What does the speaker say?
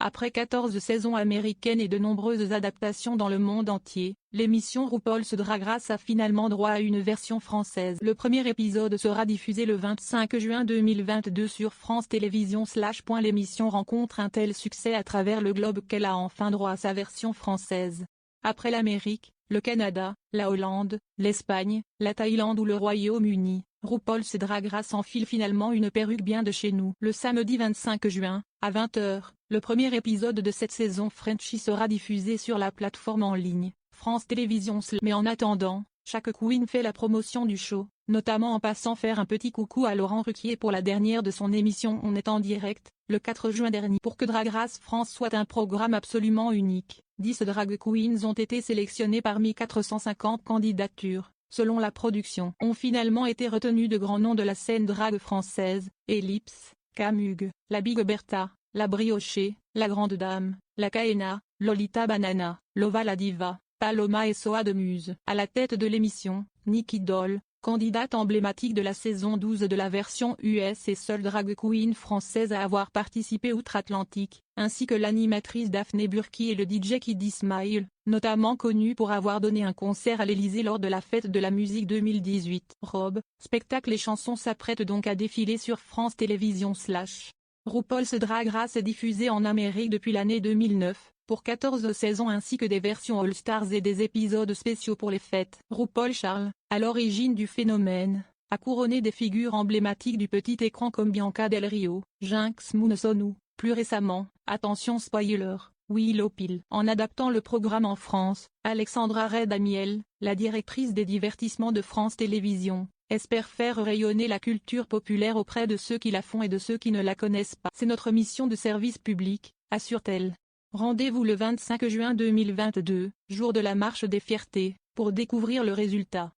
Après 14 saisons américaines et de nombreuses adaptations dans le monde entier, l'émission RuPaul's Drag Race a finalement droit à une version française. Le premier épisode sera diffusé le 25 juin 2022 sur France Télévisions. L'émission rencontre un tel succès à travers le globe qu'elle a enfin droit à sa version française. Après l'Amérique, le Canada, la Hollande, l'Espagne, la Thaïlande ou le Royaume-Uni, RuPaul's Drag Race enfile finalement une perruque bien de chez nous. Le samedi 25 juin, à 20 h, le premier épisode de cette saison Frenchie sera diffusé sur la plateforme en ligne, France Télévisions. Mais en attendant, chaque queen fait la promotion du show, notamment en passant faire un petit coucou à Laurent Ruquier pour la dernière de son émission On est en direct, le 4 juin dernier. Pour que Drag Race France soit un programme absolument unique, 10 drag queens ont été sélectionnées parmi 450 candidatures, selon la production. Ont finalement été retenues de grands noms de la scène drag française, Ellipse, Camug, la Big Bertha, la Briochée, la Grande Dame, la Kaena, Lolita Banana, Lova la Diva, Paloma et Soa de Muse. À la tête de l'émission, Nicky Doll, candidate emblématique de la saison 12 de la version US et seule drag queen française à avoir participé outre-Atlantique, ainsi que l'animatrice Daphné Burki et le DJ Kiddy Smile, notamment connu pour avoir donné un concert à l'Elysée lors de la fête de la musique 2018. Robes, spectacles et chansons s'apprêtent donc à défiler sur France Télévisions. RuPaul's Drag Race est diffusé en Amérique depuis l'année 2009, pour 14 saisons ainsi que des versions All-Stars et des épisodes spéciaux pour les fêtes. RuPaul Charles, à l'origine du phénomène, a couronné des figures emblématiques du petit écran comme Bianca Del Rio, Jinx Monsoon ou, plus récemment, attention spoiler, Willow Pill. En adaptant le programme en France, Alexandra Red-Amiel, la directrice des divertissements de France Télévisions, espère faire rayonner la culture populaire auprès de ceux qui la font et de ceux qui ne la connaissent pas. C'est notre mission de service public, assure-t-elle. Rendez-vous le 25 juin 2022, jour de la Marche des Fiertés, pour découvrir le résultat.